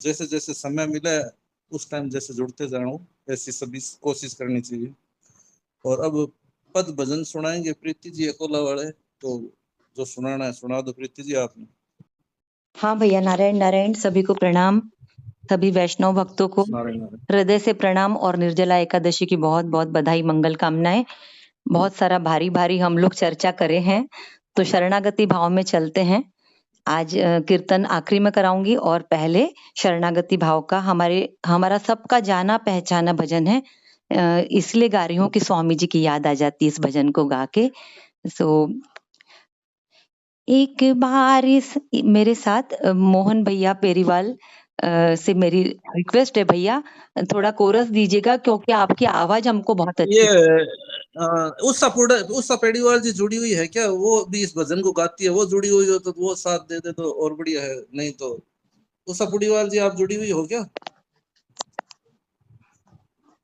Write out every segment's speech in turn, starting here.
जैसे जैसे समय मिले उस टाइम जैसे जुड़ते जाऊं, ऐसी सभी कोशिश करनी चाहिए। और अब पद भजन सुनाएंगे प्रीति जी अकोला वाले, तो जो सुनाना है सुना दो प्रीति जी आपने। हाँ भैया, नारायण नारायण, सभी को प्रणाम। सभी वैष्णव भक्तों को नारायण नारायण। हृदय से प्रणाम और निर्जला एकादशी की बहुत बहुत बधाई, मंगल कामनाएं। बहुत सारा भारी भारी हम लोग चर्चा करे हैं, तो शरणागति भाव में चलते हैं। आज कीर्तन आखिरी में कराऊंगी और पहले शरणागति भाव का हमारा सबका जाना पहचाना भजन है। इसलिए गा रही हूँ कि स्वामी जी की याद आ जाती है इस भजन को गा के। एक बार मेरे साथ मोहन भैया पेरीवाल से मेरी रिक्वेस्ट है, भैया थोड़ा कोरस दीजिएगा क्योंकि आपकी आवाज हमको बहुत अच्छी। ये उषा पेड़ीवाल जी जुड़ी हुई है क्या? वो भी इस भजन को गाती है, वो जुड़ी हुई हो तो वो साथ दे दे तो और बढ़िया है, नहीं तो उषा पेड़ीवाल जी आप जुड़ी हुई हो क्या?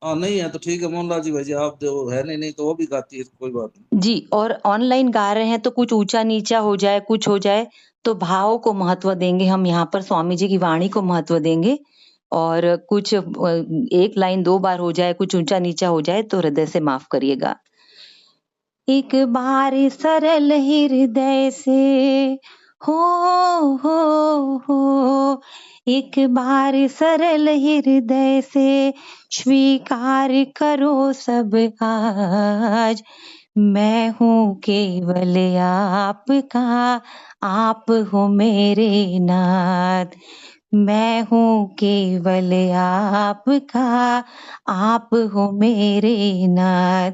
हाँ नहीं है तो ठीक है, मोहनलाल जी भाई जी आप दो, है नहीं तो वो भी गाती है, कोई बात नहीं जी। और ऑनलाइन गा रहे हैं तो कुछ ऊंचा नीचा हो जाए, कुछ हो जाए तो भाव को महत्व देंगे हम, यहाँ पर स्वामी जी की वाणी को महत्व देंगे। और कुछ एक लाइन दो बार हो जाए, कुछ ऊंचा नीचा हो जाए तो हृदय से माफ करिएगा। एक बार सरल हृदय से हो एक बार सरल हृदय से स्वीकार करो सब आज। मैं हूँ केवल आपका, आप हो मेरे नाथ। मैं हूँ केवल आपका, आप हो मेरे नाथ।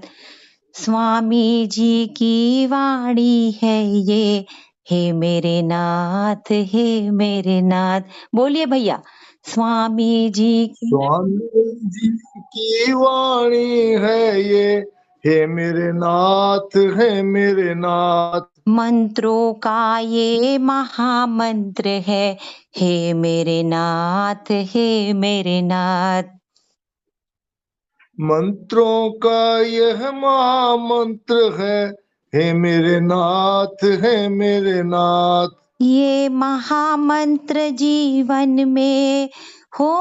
स्वामी जी की वाणी है ये, हे मेरे नाथ, हे मेरे नाथ। बोलिए भैया, स्वामी जी की वाणी है ये, हे मेरे नाथ, हे मेरे नाथ। मंत्रों का ये महामंत्र है, हे मेरे नाथ, हे मेरे नाथ। मंत्रों का यह महामंत्र है, हे मेरे नाथ, हे मेरे नाथ। ये महामंत्र जीवन में हो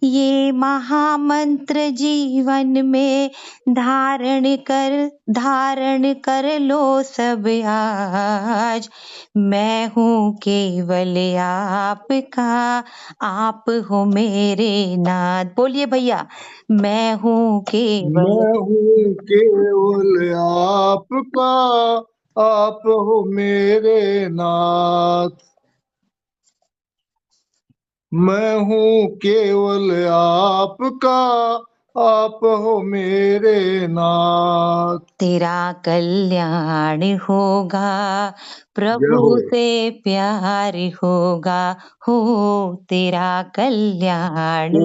ये महामंत्र जीवन में धारण कर लो सब आज। मैं हूँ केवल आपका, आप हो मेरे नाथ। बोलिए भैया, मैं हूँ केवल आपका, आप हो मेरे नाथ। मैं हूँ केवल आपका, आप हो मेरे नाथ। तेरा कल्याण होगा, प्रभु से प्यार होगा, हो तेरा कल्याण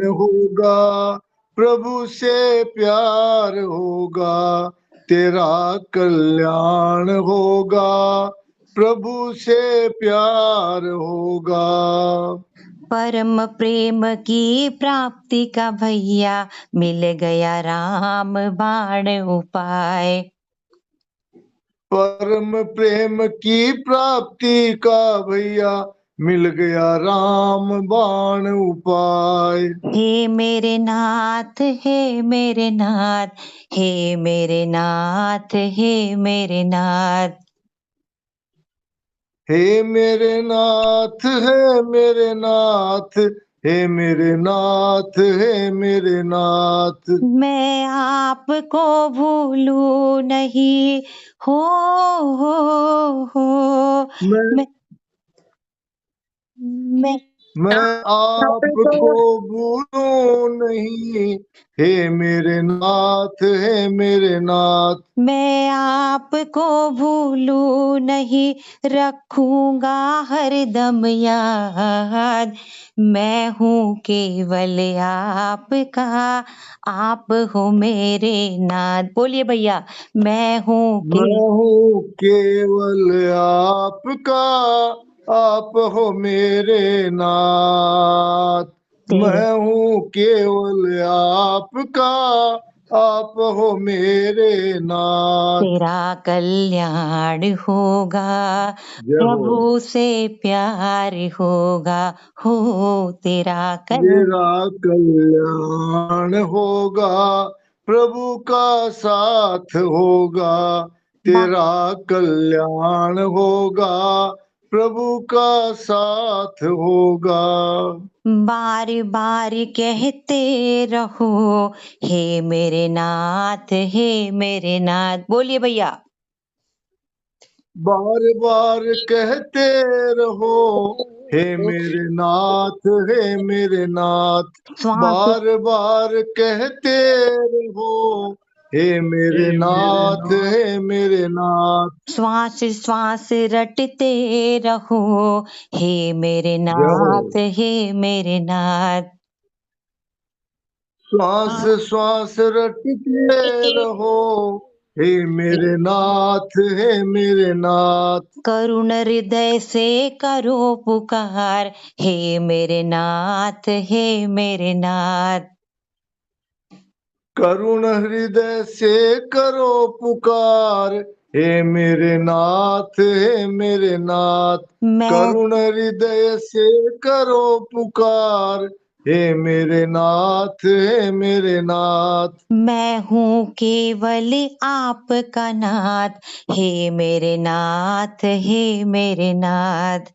होगा, प्रभु से प्यार होगा। तेरा कल्याण होगा, प्रभु से प्यार होगा। परम प्रेम की प्राप्ति का भैया मिल गया राम बाण उपाय। परम प्रेम की प्राप्ति का भैया मिल गया राम बाण उपाय। हे मेरे नाथ, हे मेरे नाथ, हे मेरे नाथ, हे मेरे नाथ। हे मेरे नाथ, हे मेरे नाथ, हे मेरे नाथ, हे मेरे नाथ। मैं आपको भूलूं नहीं, हो मैं आपको भूलूं नहीं, हे मेरे नाथ, हे मेरे नाथ। मैं आपको भूलूं नहीं, रखूंगा हरदम याद। मैं हूँ केवल आपका, आप हो मेरे नाथ। बोलिए भैया, मैं हूँ केवल आपका, आप हो मेरे नाथ। मैं हूँ केवल आपका, आप हो मेरे नाथ। तेरा कल्याण होगा, जय हो। प्रभु से प्यार होगा, हो तेरा मेरा कल्याण होगा, प्रभु का साथ होगा। तेरा कल्याण होगा, प्रभु का साथ होगा। बार बार कहते रहो, हे मेरे नाथ, हे मेरे नाथ। बोलिए भैया। बार बार कहते रहो, हे मेरे नाथ, हे मेरे नाथ। श्वास बार बार कहते रहो, हे मेरे नाथ, हे मेरे नाथ। श्वास श्वास रटते रहो, हे मेरे जय हो। नाथ, हे मेरे नाथ। श्वास श्वास रटते रहो, हे मेरे नाथ, हे मेरे नाथ। करुण हृदय से करो पुकार, हे मेरे नाथ, हे मेरे नाथ। करुण हृदय से करो पुकार, हे मेरे नाथ, हे मेरे नाथ। मैं करुण हृदय से करो पुकार, हे मेरे नाथ, हे मेरे नाथ। मैं हूँ केवल आपका नाथ, हे मेरे नाथ, हे मेरे नाथ।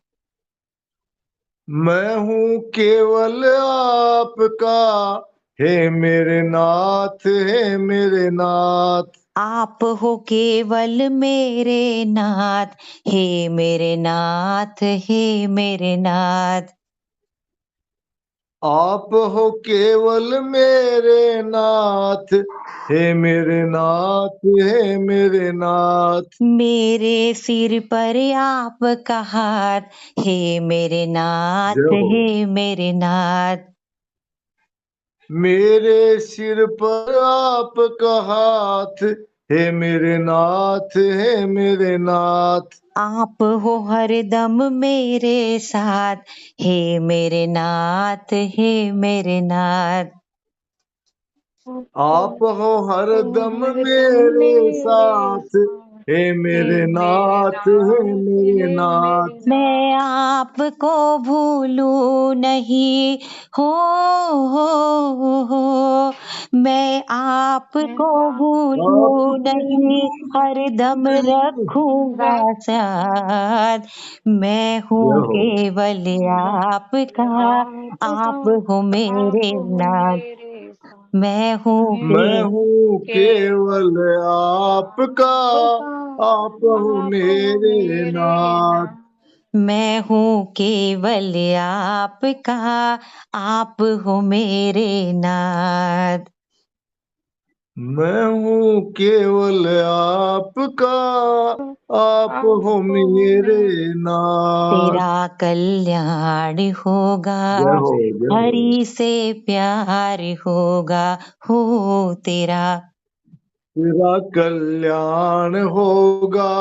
मैं हूँ केवल आपका, हे मेरे नाथ, हे मेरे नाथ। आप हो केवल मेरे नाथ, हे मेरे नाथ, हे मेरे नाथ। आप हो केवल मेरे नाथ, हे मेरे नाथ, हे मेरे नाथ। मेरे सिर पर आपका हाथ, हे मेरे नाथ, जय हो। हे मेरे नाथ। मेरे सिर पर आपका हाथ, हे मेरे नाथ, हे मेरे नाथ। आप हो हरदम मेरे साथ, हे मेरे नाथ, हे मेरे नाथ। आप हो हरदम मेरे साथ, हे मेरे नाथ, हे मेरे नाथ। मैं आपको भूलूं नहीं, हो, हो। मैं आपको भूलूं नहीं, हरदम रखूंगा साथ। मैं हूँ जय हो। केवल आपका, आप हो मेरे नाथ। मैं हूँ मैं के हूँ केवल आपका, आप हो मेरे नाथ। मैं हूँ केवल आपका, आप हो मेरे नाथ। मैं हूँ केवल आपका, आप हो मेरे नाथ। तेरा कल्याण होगा, जय हो। जय हो। हरि से प्यार होगा, हो तेरा तेरा कल्याण होगा,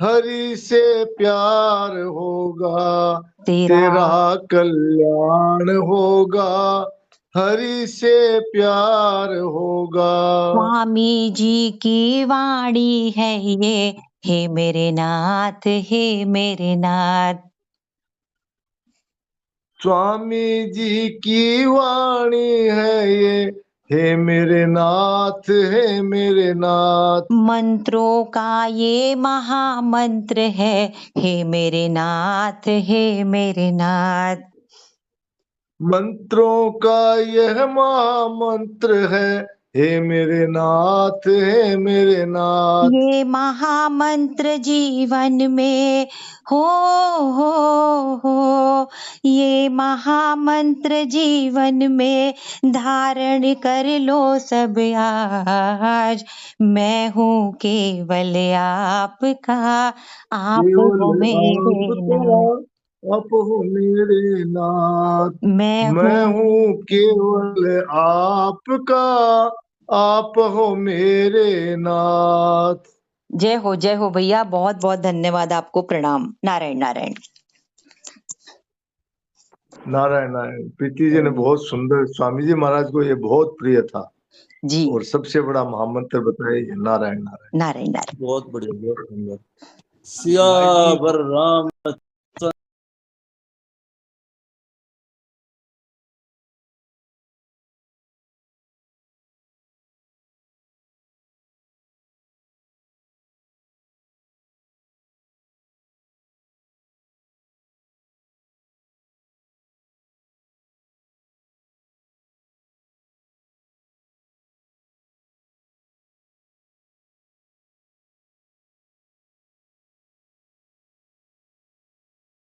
हरि से प्यार होगा। तेरा तेरा कल्याण होगा, हरि से प्यार होगा। स्वामी जी की वाणी है ये, हे मेरे नाथ, हे मेरे नाथ। स्वामी जी की वाणी है ये, हे मेरे नाथ, हे मेरे नाथ। मंत्रों का ये महामंत्र है, हे मेरे नाथ, हे मेरे नाथ। मंत्रों का यह महामंत्र है, हे मेरे नाथ, हे मेरे नाथ। ये महामंत्र जीवन में हो, हो। ये महामंत्र जीवन में धारण कर लो सब आज। मैं हूँ केवल आपका, आप हो केवल मेरे आपका, नाथ। आप हो मेरे नाथ। मैं मैं हूँ हूँ केवल आपका, आप हो मेरे नाथ। जय हो भैया। बहुत बहुत धन्यवाद आपको। प्रणाम। नारायण नारायण। नारायण नारायण। प्रीति जी ने बहुत सुंदर, स्वामी जी महाराज को ये बहुत प्रिय था। जी और सबसे बड़ा महामंत्र बताए ये नारायण नारायण। नारायण नारायण। बहुत बढ़िया, बहुत सुंदर। सियावर राम